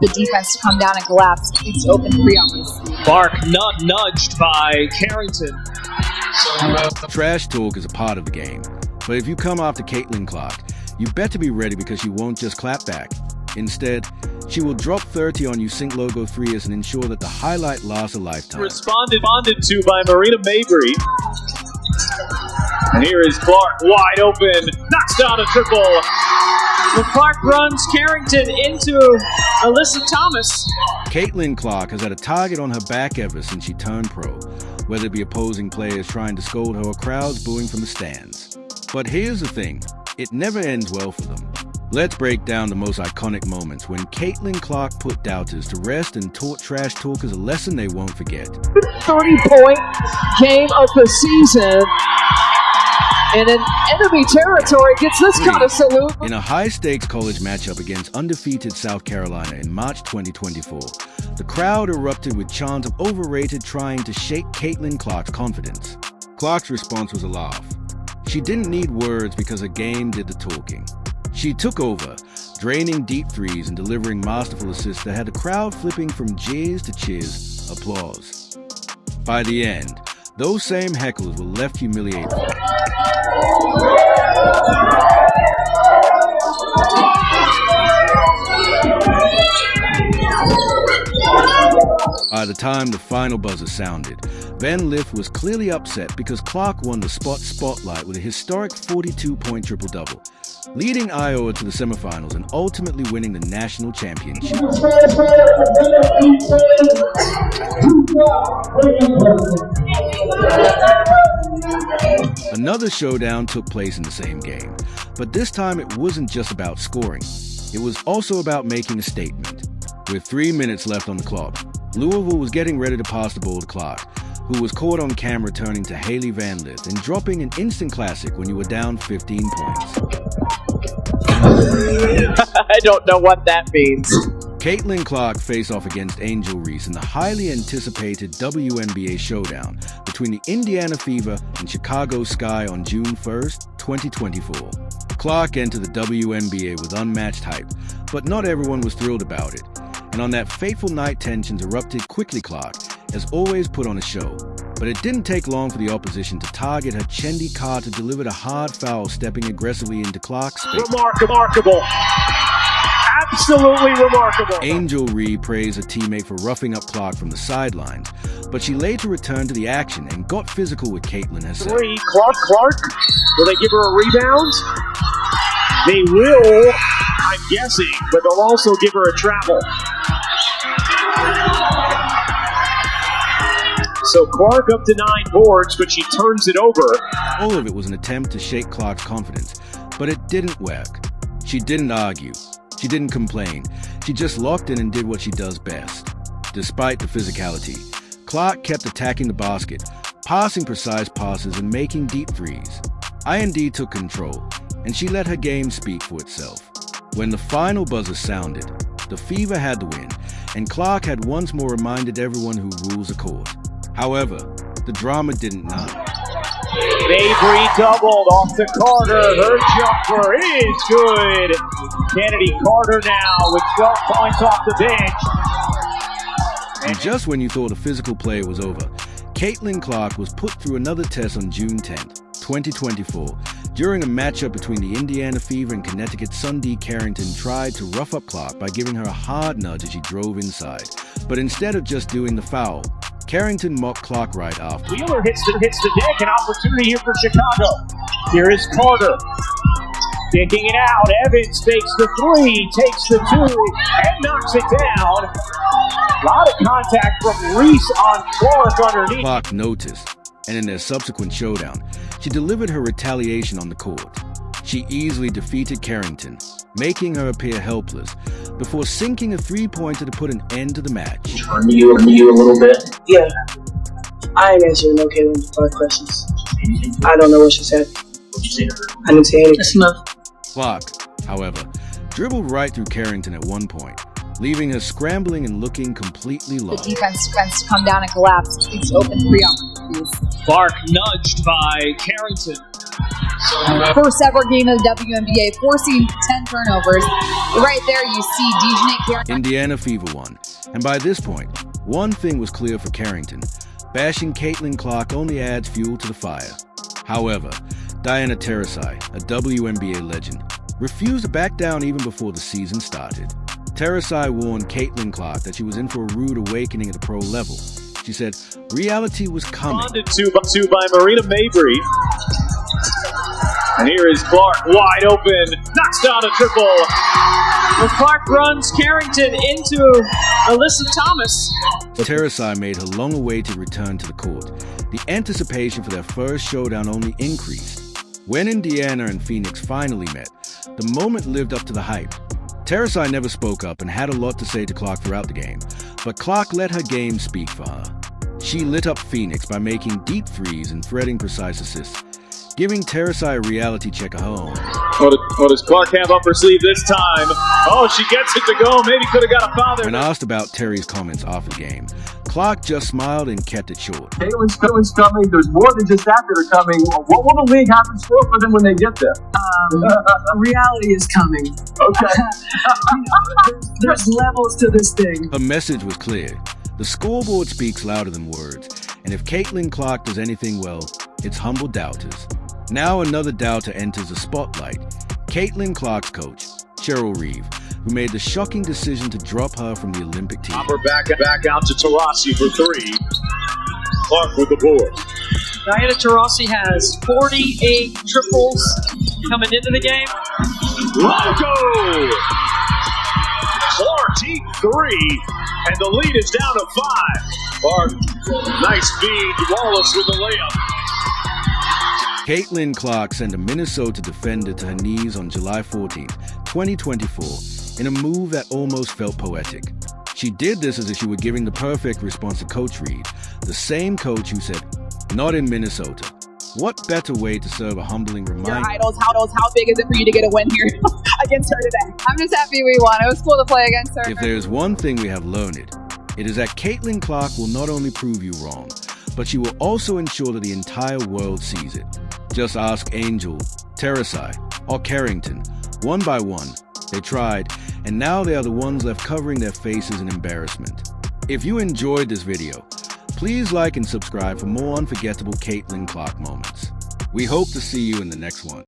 the defense to come down and collapse. It's open free on this. Clark not nudged by Carrington. Trash talk is a part of the game, but if you come after Caitlin Clark, you better be ready because she won't just clap back. Instead, she will drop 30 on you sync logo 3s and ensure that the highlight lasts a lifetime. Responded to by Marina Mabry. And here is Clark, wide open, knocks down a triple. Well, Clark runs Carrington into Alyssa Thomas. Caitlin Clark has had a target on her back ever since she turned pro, whether it be opposing players trying to scold her or crowds booing from the stands. But here's the thing, it never ends well for them. Let's break down the most iconic moments when Caitlin Clark put doubters to rest and taught trash talkers a lesson they won't forget. 30-point game of the season, and an enemy territory gets this kind of salute. In a high-stakes college matchup against undefeated South Carolina in March 2024, the crowd erupted with chants of overrated trying to shake Caitlin Clark's confidence. Clark's response was a laugh. She didn't need words because her game did the talking. She took over, draining deep threes and delivering masterful assists that had the crowd flipping from jeers to cheers, applause. By the end, those same hecklers were left humiliated. By the time the final buzzer sounded, Van Lith was clearly upset because Clark won the spotlight with a historic 42-point triple-double, leading Iowa to the semifinals and ultimately winning the national championship. Another showdown took place in the same game, but this time it wasn't just about scoring. It was also about making a statement. With 3 minutes left on the clock, Louisville was getting ready to pass the ball to Clark, who was caught on camera turning to Haley Van Lith and dropping an instant classic when you were down 15 points. I don't know what that means. Caitlin Clark faced off against Angel Reese in the highly anticipated WNBA showdown between the Indiana Fever and Chicago Sky on June 1st, 2024. Clark entered the WNBA with unmatched hype, but not everyone was thrilled about it. And on that fateful night, tensions erupted quickly. Clark, as always, put on a show. But it didn't take long for the opposition to target her Chendi Carter delivered a hard foul, stepping aggressively into Clark's space. Remarkable. Absolutely remarkable. Angel Reese praised her teammate for roughing up Clark from the sidelines, but she later returned to the action and got physical with Caitlin herself. Clark. Will they give her a rebound? They will, I'm guessing, but they'll also give her a travel. So Clark up to 9 boards, but she turns it over. All of it was an attempt to shake Clark's confidence, but it didn't work. She didn't argue. She didn't complain. She just locked in and did what she does best. Despite the physicality, Clark kept attacking the basket, passing precise passes and making deep threes. IND took control, and she let her game speak for itself. When the final buzzer sounded, the Fever had the win, and Clark had once more reminded everyone who rules the court. However, the drama didn't end. Mabry doubled off to Carter. Her jumper is good. Kennedy Carter now with 12 points off the bench. And just when you thought a physical play was over, Caitlin Clark was put through another test on June 10th, 2024, during a matchup between the Indiana Fever and Connecticut's Sundee Carrington tried to rough up Clark by giving her a hard nudge as she drove inside. But instead of just doing the foul, Carrington mocked Clark right after. Wheeler hits the deck, an opportunity here for Chicago. Here is Carter. Kicking it out, Evans fakes the 3, takes the 2, and knocks it down. A lot of contact from Reese on Clark underneath. Clark noticed, and in their subsequent showdown, she delivered her retaliation on the court. She easily defeated Carrington, making her appear helpless, before sinking a 3-pointer to put an end to the match. Turn you a little bit? Yeah. I ain't answering no Caitlin Clark questions. I don't know what she said. What'd you say to her? I didn't say anything. That's enough. Clark, however, dribbled right through Carrington at one point, leaving her scrambling and looking completely lost. The defense to come down and collapse. It's open free on. Clark nudged by Carrington. First ever game of the WNBA, forcing 10 turnovers. Right there, you see Dejanay. Indiana Fever won, and by this point, one thing was clear for Carrington. Bashing Caitlin Clark only adds fuel to the fire. However, Diana Taurasi, a WNBA legend, refused to back down even before the season started. Taurasi warned Caitlin Clark that she was in for a rude awakening at the pro level. She said reality was coming. Responded to by Marina Mabry. And here is Clark, wide open, knocks down a triple. Well, Clark runs Carrington into Alyssa Thomas. Taurasi made her long-awaited return to the court. The anticipation for their first showdown only increased. When Indiana and Phoenix finally met, the moment lived up to the hype. Taurasi never spoke up and had a lot to say to Clark throughout the game, but Clark let her game speak for her. She lit up Phoenix by making deep threes and threading precise assists, giving Taurasi a reality check of her own. What does Clark have up her sleeve this time? Oh, she gets it to go. Maybe could have got a foul there. When asked about Terry's comments after the game, Clark just smiled and kept it short. Caitlin's coming. There's more than just that that are coming. What will the league have in store for them when they get there? Reality is coming. Okay. There's levels to this thing. Her message was clear. The scoreboard speaks louder than words, and if Caitlin Clark does anything well, it's humble doubters. Now another doubter enters the spotlight. Caitlin Clark's coach, Cheryl Reeve, who made the shocking decision to drop her from the Olympic team. We're back out to Taurasi for three. Clark with the board. Diana Taurasi has 48 triples coming into the game. Logo! Clark deep three, and the lead is down to 5. Clark, nice feed. Wallace with the layup. Caitlin Clark sent a Minnesota defender to her knees on July 14, 2024, in a move that almost felt poetic. She did this as if she were giving the perfect response to Coach Reed, the same coach who said, "Not in Minnesota." What better way to serve a humbling reminder? Your idols, how big is it for you to get a win here against her today? I'm just happy we won. It was cool to play against her. If there's one thing we have learned, it is that Caitlin Clark will not only prove you wrong, but she will also ensure that the entire world sees it. Just ask Angel, Taurasi, or Carrington. One by one, they tried, and now they are the ones left covering their faces in embarrassment. If you enjoyed this video, please like and subscribe for more unforgettable Caitlin Clark moments. We hope to see you in the next one.